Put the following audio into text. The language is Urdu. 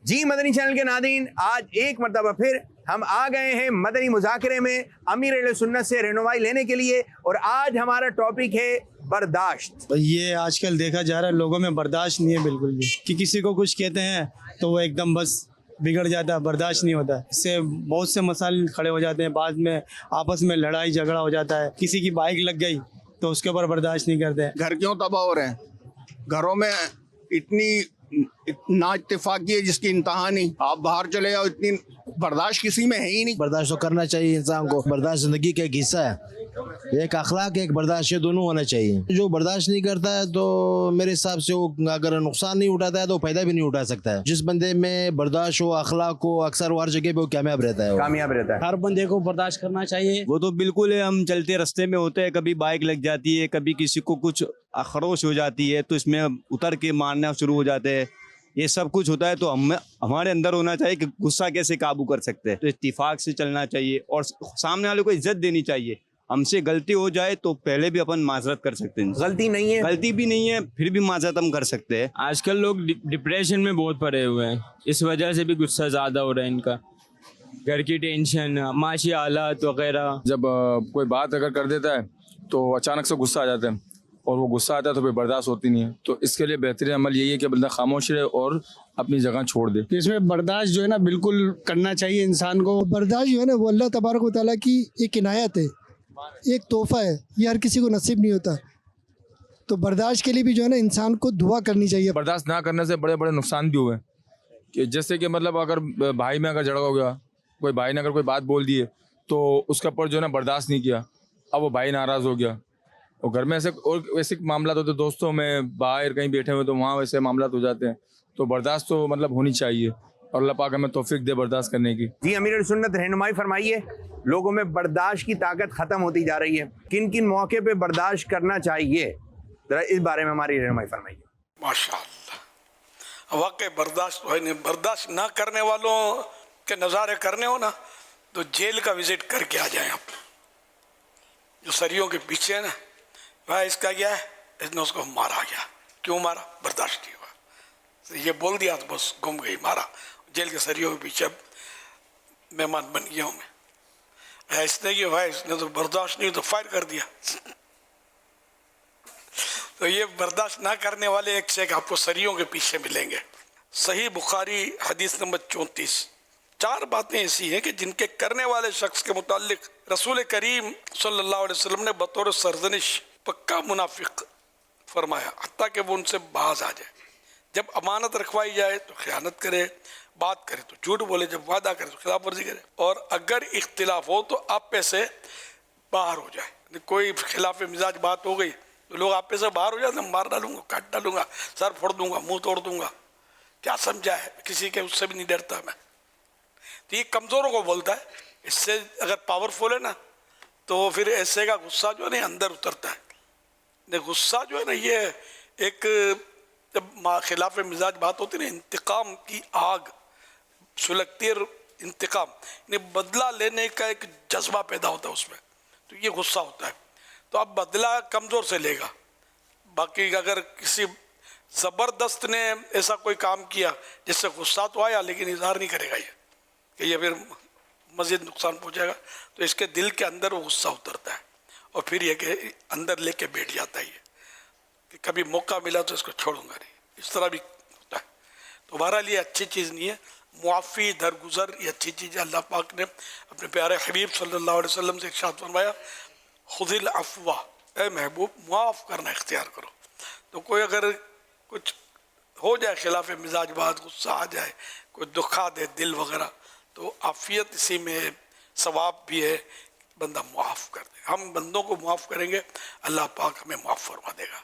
جی مدنی چینل کے ناظرین، آج ایک مرتبہ پھر ہم آ گئے ہیں مدنی مذاکرے میں امیر اہل سنت سے رہنمائی لینے کے لیے، اور آج ہمارا ٹاپک ہے برداشت۔ یہ آج کل دیکھا جا رہا ہے لوگوں میں برداشت نہیں ہے بالکل بھی، کہ کسی کو کچھ کہتے ہیں تو وہ ایک دم بس بگڑ جاتا ہے، برداشت نہیں ہوتا ہے۔ اس سے بہت سے مسائل کھڑے ہو جاتے ہیں، بعد میں آپس میں لڑائی جھگڑا ہو جاتا ہے، کسی کی بائک لگ گئی تو اس کے اوپر برداشت نہیں کرتے۔ گھر کیوں تباہ ہو رہے ہیں؟ گھروں میں اتنی نا اتفاقی ہے جس کی انتہا نہیں۔ آپ باہر چلے جاؤ، اتنی برداشت کسی میں ہے ہی نہیں۔ برداشت تو کرنا چاہیے انسان کو، برداشت زندگی کا ایک حصہ ہے، ایک اخلاق ایک برداشت، یہ دونوں ہونا چاہیے۔ جو برداشت نہیں کرتا ہے تو میرے حساب سے وہ اگر نقصان نہیں اٹھاتا ہے تو فائدہ بھی نہیں اٹھا سکتا ہے۔ جس بندے میں برداشت ہو، اخلاق ہو، اکثر وہ ہر جگہ پہ وہ کامیاب رہتا ہے، کامیاب رہتا ہے۔ ہر بندے کو برداشت کرنا چاہیے۔ وہ تو بالکل ہے، ہم چلتے رستے میں ہوتے ہیں، کبھی بائک لگ جاتی ہے، کبھی کسی کو کچھ خروش ہو جاتی ہے تو اس میں اتر کے مارنا شروع ہو جاتے ہیں، یہ سب کچھ ہوتا ہے۔ تو ہمارے اندر ہونا چاہیے کہ غصہ کیسے قابو کر سکتے ہیں، تو اتفاق سے چلنا چاہیے اور سامنے والے کو عزت دینی چاہیے۔ ہم سے غلطی ہو جائے تو پہلے بھی اپن معذرت کر سکتے ہیں، غلطی نہیں ہے، غلطی بھی نہیں ہے پھر بھی معذرت ہم کر سکتے ہیں۔ آج کل لوگ ڈپریشن میں بہت پڑے ہوئے ہیں، اس وجہ سے بھی غصہ زیادہ ہو رہا ہے ان کا، گھر کی ٹینشن، معاشی حالات وغیرہ۔ جب کوئی بات اگر کر دیتا ہے تو اچانک سے غصہ آ جاتا ہے، اور وہ غصہ آتا ہے تو پھر برداشت ہوتی نہیں ہے۔ تو اس کے لیے بہترین عمل یہی ہے کہ بندہ خاموش رہے اور اپنی جگہ چھوڑ دے۔ اس میں برداشت جو ہے نا بالکل کرنا چاہیے انسان کو۔ برداشت جو ہے نا وہ اللہ تبارک و تعالیٰ کی ایک عنایت ہے، ایک تحفہ ہے، یہ ہر کسی کو نصیب نہیں ہوتا۔ تو برداشت کے لیے بھی جو ہے نا انسان کو دعا کرنی چاہیے۔ برداشت نہ کرنے سے بڑے بڑے نقصان بھی ہوئے، کہ جیسے کہ مطلب اگر بھائی میں اگر جھگڑا ہو گیا، کوئی بھائی نے اگر کوئی بات بول دی ہے تو اس کے اوپر جو ہے نا برداشت نہیں کیا، اب وہ بھائی ناراض ہو گیا، اور گھر میں ایسے اور ویسے معاملات ہوتے، دوستوں میں باہر کہیں بیٹھے ہوئے تو وہاں ویسے معاملات ہو جاتے ہیں۔ تو برداشت تو مطلب ہونی چاہیے، اور اللہ پاک ہمیں توفیق دے برداشت کرنے کی۔ جی امیر اہل سنت رہنمائی فرمائیے، لوگوں میں برداشت کی طاقت ختم ہوتی جا رہی ہے، کن کن موقع پہ برداشت کرنا چاہیے، ذرا اس بارے میں ہماری رہنمائی فرمائیے۔ ماشاء اللہ، واقعی برداشت ہے نہیں۔ برداشت نہ کرنے والوں کے نظارے کرنے ہو نا تو جیل کا وزٹ کر کے آ جائیں آپ۔ جو سریوں کے پیچھے ہے نا، بھائی اس کا کیا ہے، اس نے اس کو مارا گیا، کیوں مارا؟ برداشت نہیں ہوا، یہ بول دیا تو بس گم گئی، مارا۔ جیل کے سریوں کے پیچھے اب مہمان بن گیا ہوں میں، اس نے کیا بھائی، اس نے تو برداشت نہیں تو فائر کر دیا۔ تو یہ برداشت نہ کرنے والے ایک سے ایک آپ کو سریوں کے پیچھے ملیں گے۔ صحیح بخاری حدیث نمبر 34۔ 4 باتیں ایسی ہیں کہ جن کے کرنے والے شخص کے متعلق رسول کریم صلی اللہ علیہ وسلم نے بطور سرزنش پکا منافق فرمایا، حتیٰ کہ وہ ان سے باز آ جائے۔ جب امانت رکھوائی جائے تو خیانت کرے، بات کرے تو جھوٹ بولے، جب وعدہ کرے تو خلاف ورزی کرے، اور اگر اختلاف ہو تو آپے سے باہر ہو جائے۔ کوئی خلاف مزاج بات ہو گئی تو لوگ آپے سے باہر ہو جاتے ہیں، مار ڈالوں گا، کاٹ ڈالوں گا، سر پھوڑ دوں گا، منہ توڑ دوں گا، کیا سمجھا ہے، کسی کے اس سے بھی نہیں ڈرتا میں۔ تو یہ کمزوروں کو بولتا ہے۔ اس سے اگر پاورفل ہے نا تو پھر ایسے کا غصہ جو ہے نا اندر اترتا ہے۔ غصہ جو ہے نا یہ ایک، جب خلاف مزاج بات ہوتی ہے نا، انتقام کی آگ سلگتی ہے، انتقام یعنی بدلہ لینے کا ایک جذبہ پیدا ہوتا ہے اس میں، تو یہ غصہ ہوتا ہے۔ تو اب بدلہ کمزور سے لے گا، باقی اگر کسی زبردست نے ایسا کوئی کام کیا جس سے غصہ تو آیا لیکن اظہار نہیں کرے گا یہ، کہ یہ پھر مزید نقصان پہنچے گا، تو اس کے دل کے اندر وہ غصہ اترتا ہے، اور پھر یہ کہ اندر لے کے بیٹھ جاتا ہے یہ، کہ کبھی موقع ملا تو اس کو چھوڑوں گا نہیں، اس طرح بھی ہوتا ہے۔ تو بہرحال یہ اچھی چیز نہیں ہے، معافی درگزر یہ اچھی چیز ہے۔ اللہ پاک نے اپنے پیارے حبیب صلی اللہ علیہ وسلم سے ارشاد فرمایا، خذ العفو، اے محبوب معاف کرنا اختیار کرو۔ تو کوئی اگر کچھ ہو جائے خلاف مزاج بات، غصہ آ جائے، کوئی دکھا دے دل وغیرہ، تو عافیت اسی میں ثواب بھی ہے، بندہ معاف کر دے۔ ہم بندوں کو معاف کریں گے، اللہ پاک ہمیں معاف فرما دے گا۔